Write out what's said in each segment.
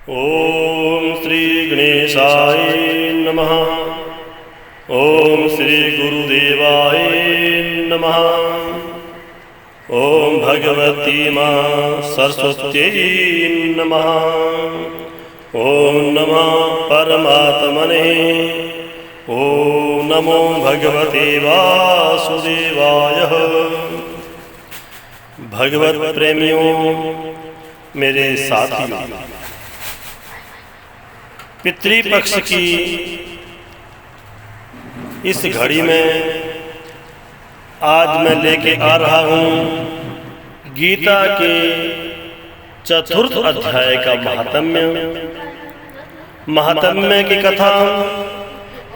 ओम श्री गणेशाय नमः। ओम श्री गुरुदेवाय नमः। ओम भगवती माँ सरस्वत्यै नमः। ओम नमः परमात्मने। ओम नमो भगवते वासुदेवाय। भगवत प्रेमियों, मेरे साथियों, पितृपक्ष की इस घड़ी में आज मैं लेके आ रहा हूँ गीता के चतुर्थ अध्याय का महात्म्य की कथा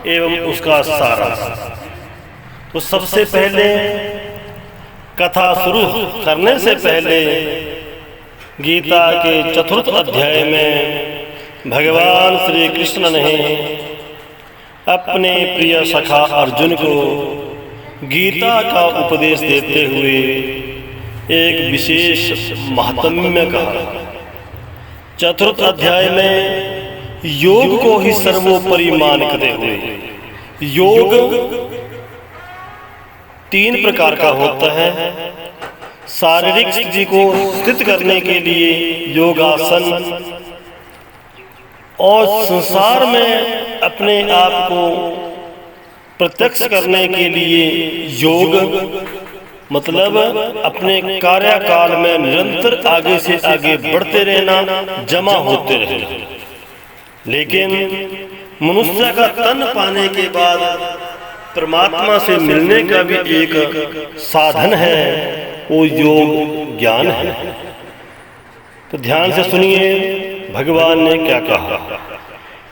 एवं उसका सारांश। तो सबसे पहले कथा शुरू करने से पहले गीता के चतुर्थ अध्याय में भगवान श्री कृष्ण ने अपने प्रिय सखा अर्जुन को गीता का उपदेश देते हुए एक विशेष महात्म्य कहा। चतुर्थ अध्याय में योग को ही सर्वोपरि मानते हुए योग 3 प्रकार का होता है। शारीरिक स्थिति को स्थित करने के लिए योगासन, और संसार में अपने आप को प्रत्यक्ष करने के लिए योग, मतलब अपने कार्यकाल में निरंतर आगे से आगे बढ़ते रहना, जमा होते रहना। लेकिन मनुष्य का तन पाने के बाद परमात्मा से मिलने का भी एक साधन है, वो योग ज्ञान है। तो ध्यान से सुनिए भगवान ने क्या कहा।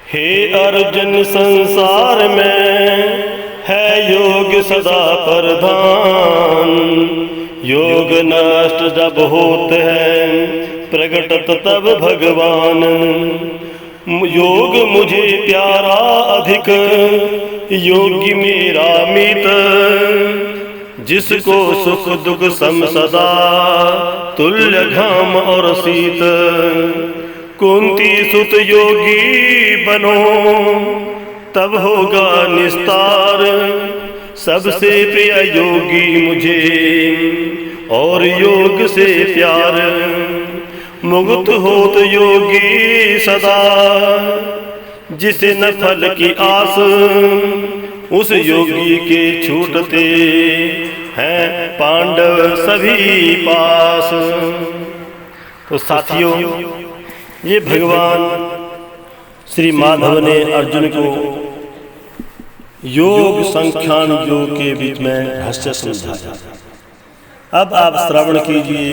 हे अर्जुन, संसार में है योग सदा प्रधान। योग नष्ट जब होते हैं प्रगटत तब भगवान। योग मुझे प्यारा अधिक, योगी मेरा मित। जिसको सुख दुख सम सदा, तुल्य घाम और शीत। कुंती सुत योगी बनो, तब होगा निस्तार। सबसे प्रिय योगी मुझे, और योग से प्यार। मुक्त होत योगी सदा, जिसे न फल की आस। उस योगी के छूटते हैं पांडव सभी पास। तो साथियों, ये भगवान श्री माधव ने अर्जुन को योग संख्यान योग के बीच में रहस्य समझाया। अब आप श्रवण कीजिए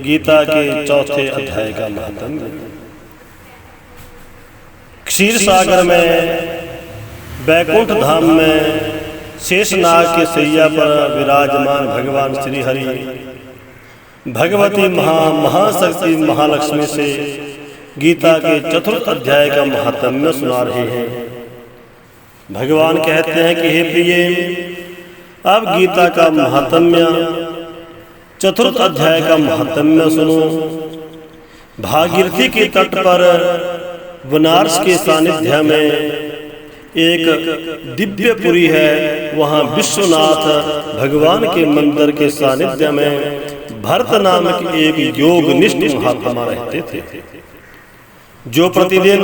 गीता के चौथे अध्याय का महात्म्य। क्षीर सागर में बैकुंठ धाम में शेषनाग के शैया पर विराजमान भगवान श्री हरि भगवती महाशक्ति महालक्ष्मी से गीता के चतुर्थ अध्याय का महात्म्य सुना रहे हैं। भगवान कहते हैं कि हे प्रिय, अब गीता का महात्म्य चतुर्थ अध्याय का महात्म्य सुनो। भागीरथी के तट पर बनारस के सानिध्य में एक दिव्यपुरी है। वहाँ विश्वनाथ भगवान के मंदिर के सानिध्य में भरत नामक एक योगनिष्ठ महात्मा रहते थे, जो प्रतिदिन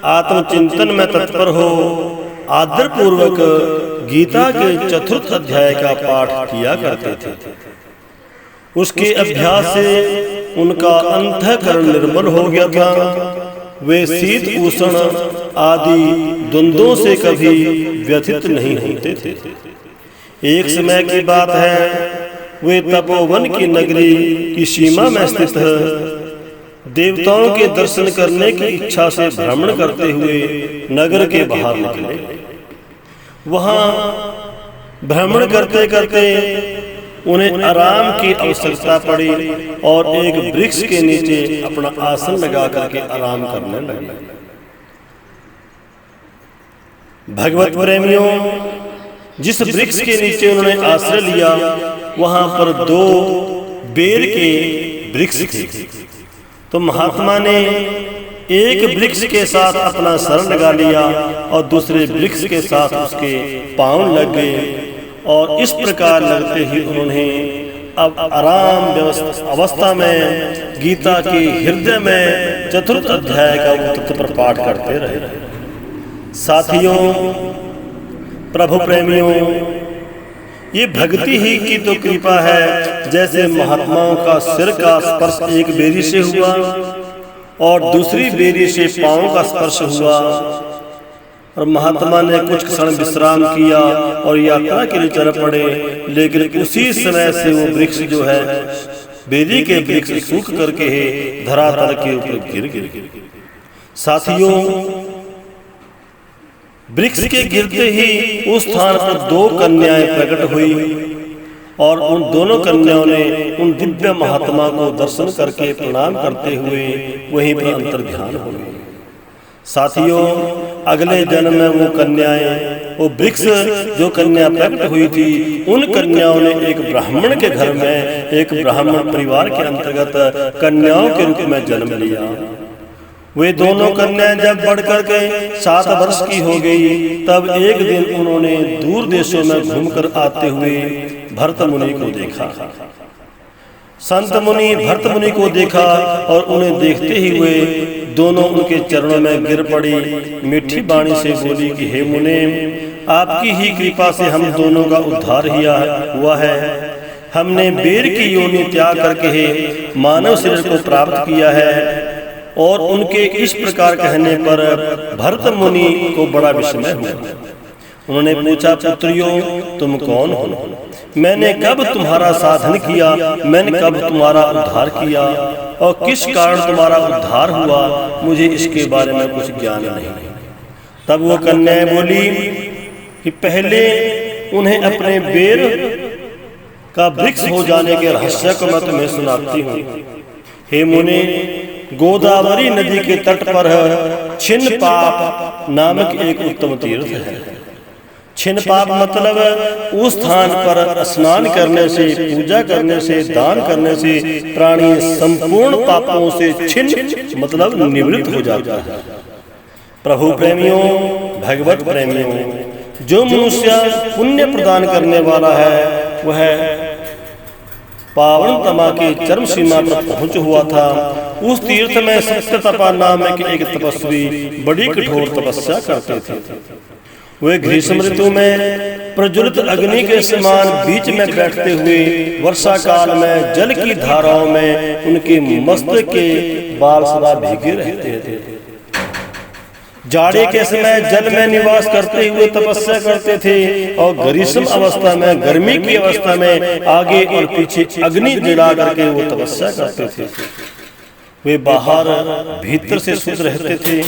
आत्मचिंतन में तत्पर हो आदर पूर्वक गीता के चतुर्थ अध्याय का पाठ किया करते थे। उसके अभ्यास से उनका अंतःकरण निर्मल हो गया था। वे शीत उष्ण आदि द्वंद्वों से कभी व्यथित नहीं होते थे। एक समय की बात है, वे तपोवन की नगरी की सीमा में स्थित देवताओं के दर्शन करने की इच्छा से भ्रमण करते हुए नगर के बाहर निकले। वहां भ्रमण करते करते उन्हें आराम की आवश्यकता पड़ी और एक वृक्ष के नीचे अपना आसन लगा करके आराम करने लगे। भगवत प्रेमियों, जिस वृक्ष के नीचे उन्होंने आश्रय लिया, वहां पर 2 बेर के वृक्ष थे। तो महात्मा ने एक वृक्ष के साथ अपना सर लगा लिया और दूसरे वृक्ष के साथ उसके पांव लग गए, और इस प्रकार लगते ही उन्होंने अब आराम अवस्था में गीता के हृदय में चतुर्थ अध्याय का उत्तर पर पाठ करते रहे। साथियों, प्रभु प्रेमियों, ये भक्ति ही की तो कृपा है। जैसे महात्माओं का सिर का स्पर्श एक बेरी से हुआ और दूसरी बेरी से पांव का स्पर्श हुआ, और महात्मा ने कुछ क्षण विश्राम किया और यात्रा के लिए चल पड़े, लेकिन उसी समय से वो वृक्ष जो है, बेरी के वृक्ष सूख करके धरातल के ऊपर गिर गए। साथियों, वृक्ष के गिरते ही उस स्थान पर दो कन्याएं प्रकट हुई और उन दोनों कन्याओं ने उन दिव्य महात्मा को दर्शन करके प्रणाम करते हुए वहीं पर अंतर्ध्यान हो गए। साथियों, अगले जन्म में वो कन्याएं, वो वृक्ष जो कन्या प्रकट हुई थी, उन कन्याओं ने एक ब्राह्मण के घर में, एक ब्राह्मण परिवार के अंतर्गत कन्याओं के रूप में जन्म लिया। वे दोनों कन्याएं जब बढ़ कर के 7 वर्ष की हो गई, तब एक दिन उन्होंने दूर देशों में घूमकर आते हुए भरत मुनि को देखा। संत मुनि भरत मुनि को देखा और उन्हें देखते ही वे दोनों उनके चरणों में गिर पड़ी। मीठी वाणी से बोली कि हे मुने, आपकी ही कृपा से हम दोनों का उद्धार हुआ है। हमने बेर की योनि त्याग करके मानव शरीर को प्राप्त किया है। और उनके इस प्रकार कहने पर भरत मुनि को बड़ा विस्मय हुआ। उन्होंने पूछा, पुत्रियों, तुम कौन हो? मैंने कब तुम्हारा साधन किया? मैंने कब तुम्हारा उद्धार किया? और किस कारण तुम्हारा उद्धार हुआ? मुझे इसके बारे में कुछ ज्ञान नहीं। तब वो कन्याएं बोली कि पहले उन्हें अपने बेर का वृक्ष हो जाने के रहस्य को मैं तुम्हें सुनाती हूँ। हे मुने, गोदावरी नदी के तट पर छिन्नपाप नामक एक उत्तम तीर्थ है। छिन्नपाप मतलब उस स्थान पर स्नान करने से, पूजा करने से, दान करने से प्राणी संपूर्ण पापों से छिन्न मतलब निवृत्त हो जाता है। प्रभु प्रेमियों, भगवत प्रेमियों, जो मनुष्य पुण्य प्रदान करने वाला है वह पावन तमा के चरम सीमा पर पहुंच हुआ था। उस तीर्थ में सत्य तपा नामक एक तपस्वी बड़ी कठोर तपस्या करते थे। वे ग्रीष्म ऋतु में प्रज्वलित अग्नि के समान बीच में बैठते हुए वर्षा काल में जल की धाराओं में उनके मस्तक के बाल सदा भीगे रहते थे। जाड़े के समय जल में निवास करते हुए तपस्या करते थे और ग्रीष्म अवस्था में, गर्मी की अवस्था में आगे और पीछे अग्नि जला करके वो तपस्या करते थे। वे बाहर भीतर से शुद्ध रहते थे।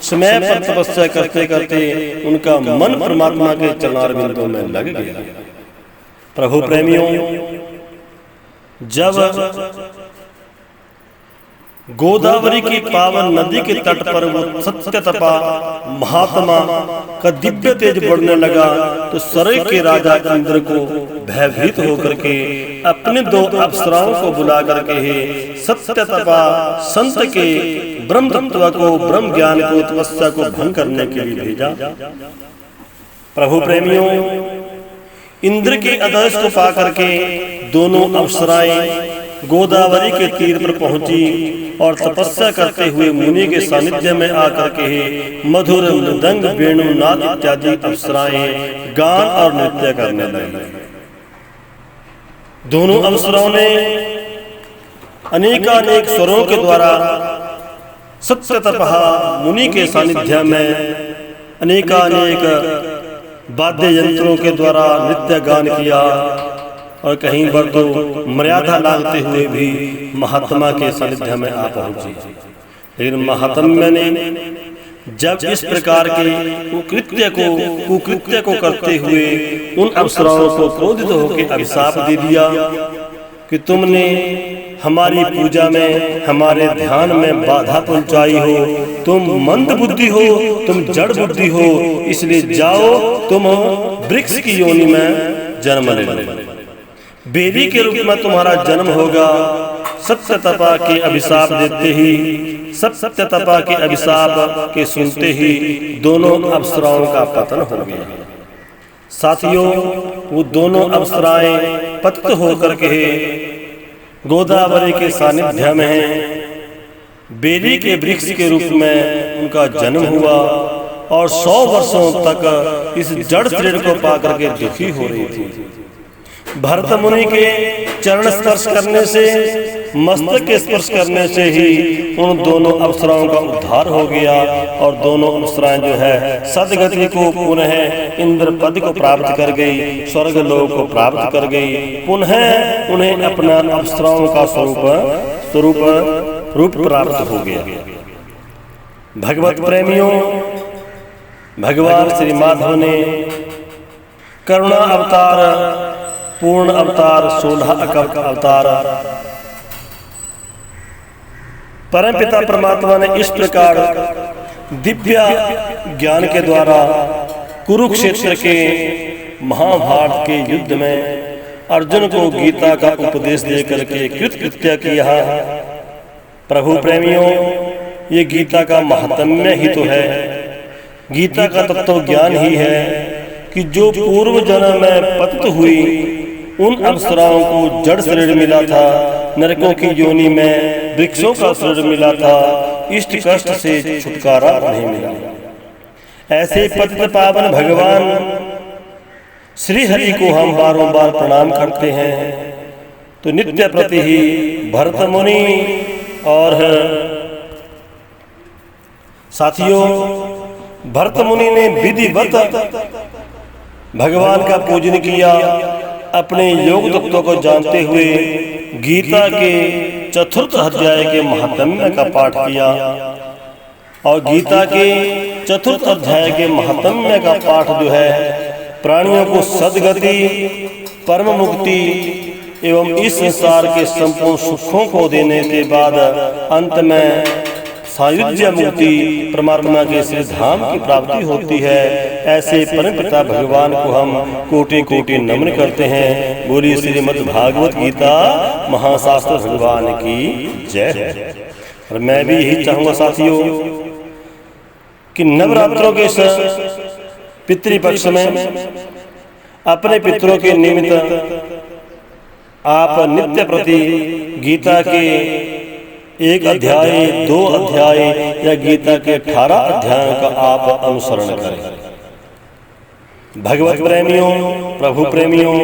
समय पर तपस्या करते करते उनका मन परमात्मा के चरणारविंदों में लग गया। प्रभु प्रेमियों, जब गोदावरी की पावन नदी के तट पर वो सत्य तपा महात्मा का दिव्य तेज बढ़ने लगा, तो स्वर्ग के राजा इंद्र को भयभीत होकर के अपने 2 अप्सराओं को बुला करके सत्य तपा संत के ब्रह्म तत्व को, ब्रह्म ज्ञान को, तपस्या को भंग करने के लिए भेजा। प्रभु प्रेमियों, इंद्र के आदेश को पा करके दोनों अप्सराएं गोदावरी के तीर पर पहुंची और तपस्या करते हुए मुनि के सानिध्य में आकर के मधुर मृदंग, वेणु, नाद इत्यादि अप्सराएं गान और नृत्य करने लगी। दोनों अप्सराओं ने अनेकानेक स्वरों के द्वारा सत्य तपहा मुनि के सानिध्य में अनेकानेक वाद्य यंत्रों के द्वारा नृत्य गान किया और कहीं पर तो मर्यादा लागते हुए भी महात्मा के सानिध्य में आ पहुंची। लेकिन महात्मा ने जब इस प्रकार के कुकृत्य को करते हुए उन अप्सराओं को क्रोधित होकर अभिशाप दे दिया कि तुमने हमारी पूजा में, हमारे ध्यान में बाधा पहुंचाई हो, तुम मंद बुद्धि हो, तुम जड़ बुद्धि हो, इसलिए जाओ तुम वृक्ष की योनि में जन्म ले लो। बेरी के रूप में तुम्हारा जन्म होगा। सत्य तपा के अभिशाप देते ही सत्य तपा के अभिशाप के सुनते ही दोनों अप्सराओं का पतन हो गया। साथियों, वो दोनों अप्सराएं पतित होकर के गोदावरी के सानिध्य में बेली के वृक्ष के रूप में उनका जन्म हुआ और 100 वर्षों तक इस जड़ शरीर को पाकर के दुखी हो रही थी। भरत मुनि के चरण स्पर्श करने से, मस्तक के स्पर्श करने से ही उन दोनों अप्सराओं का उद्धार हो गया और दोनों अप्सराएं जो है सदगति को पुनः इंद्र पद को प्राप्त कर गई, स्वर्ग लोक को प्राप्त कर गई। पुनः उन्हें अपना अप्सराओं का रूप प्राप्त हो गया। भगवत प्रेमियों, भगवान श्री माधव ने करुणा अवतार, पूर्ण अवतार, 16 अवतार परमपिता परमात्मा ने इस प्रकार दिव्य ज्ञान के द्वारा कुरुक्षेत्र के महाभारत के युद्ध में अर्जुन को गीता का उपदेश देकर के कृतकृत्य किया। प्रभु प्रेमियों, ये गीता का महात्म्य ही तो है। गीता का तत्व ज्ञान ही है कि जो पूर्व जन्म में पतित हुई उन अप्सराओं को जड़ शरीर मिला था, नरकों की योनि में वृक्षों का शरीर मिला था, इष्ट कष्ट से छुटकारा नहीं मिला। ऐसे पतित पावन भगवान श्री हरि को हम बारंबार प्रणाम करते हैं। तो नित्य प्रति ही भरत मुनि और साथियों, भरत मुनि ने विधिवत भगवान का पूजन किया। अपने योग तत्वों को जानते हुए गीता के 4th अध्याय के महात्म्य का पाठ किया और गीता के 4th अध्याय के महात्म्य का पाठ जो है प्राणियों को सद्गति, परम मुक्ति एवं इस संसार के संपूर्ण सुखों को देने के बाद अंत में सायुज्य मुक्ति परमात्मा के श्री धाम की प्राप्ति होती है। ऐसे परमपिता भगवान को हम कोटि कोटि नमन करते हैं। बोलिए श्रीमद् भागवत गीता महाशास्त्र भगवान की जय। और मैं भी यही चाहूँगा साथियों कि नवरात्रों के पितृपक्ष में अपने पितरों के निमित्त आप नित्य प्रति गीता के 1 अध्याय, 2 अध्याय या गीता के 18 अध्यायों का आप अनुसरण करें। भगवत प्रेमियों, प्रभु प्रेमियों,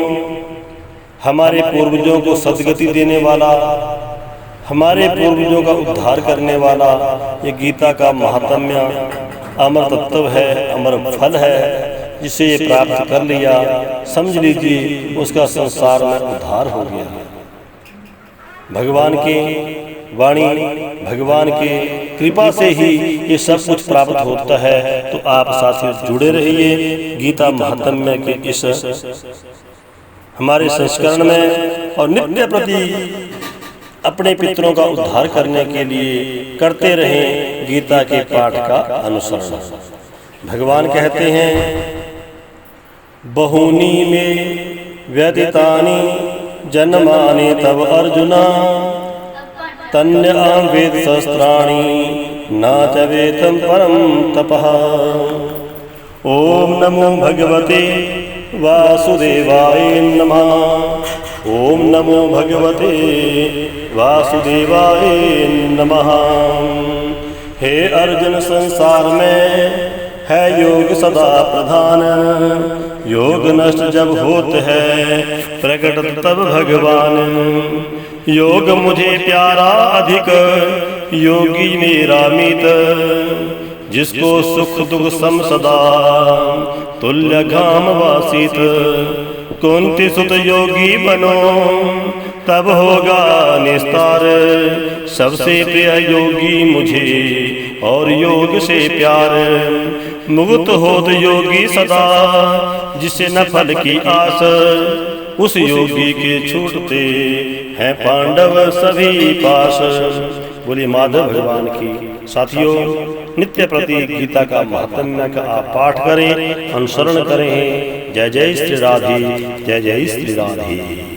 हमारे पूर्वजों को सद्गति देने वाला, हमारे पूर्वजों का उद्धार करने वाला ये गीता का महात्म्य अमर तत्व है, अमर फल है। जिसे ये प्राप्त कर लिया, समझ लीजिए उसका संसार में उद्धार हो गया। भगवान के वाणी, भगवान के कृपा से ही ये सब कुछ प्राप्त होता है। तो आप साथियों जुड़े रहिए गीता महात्म्य के इस हमारे संस्करण में और नित्य प्रति अपने पितरों का उद्धार करने के लिए करते रहें गीता के पाठ का अनुसरण। भगवान कहते हैं, बहुनी में व्यतीतानि जन्मानि तव अर्जुना तन्यां वेद शस्त्राणि न च वेदं परं तपः। ओम नमो भगवते वासुदेवाय नमः। ओम नमो भगवते वासुदेवाय नमः। हे अर्जुन, संसार में है योग सदा प्रधान, योग नष्ट जब होते है प्रकट तब भगवान। योग मुझे प्यारा अधिक, योगी मेरा मित, जिसको सुख दुख सम सदा तुल्य घाम वासित। कुंती सुत योगी बनो तब होगा निस्तार, सबसे प्रिय योगी मुझे और योग से प्यार। मुक्त होत योगी सदा, जिसे न फल की आस, उस योगी के छूटते हैं पांडव सभी पास। बोलिए माधव भगवान की। साथियों, नित्य प्रति गीता का महात्म्य का आप पाठ करें, अनुसरण करें। जय जय श्री राधे, जय जय श्री राधे।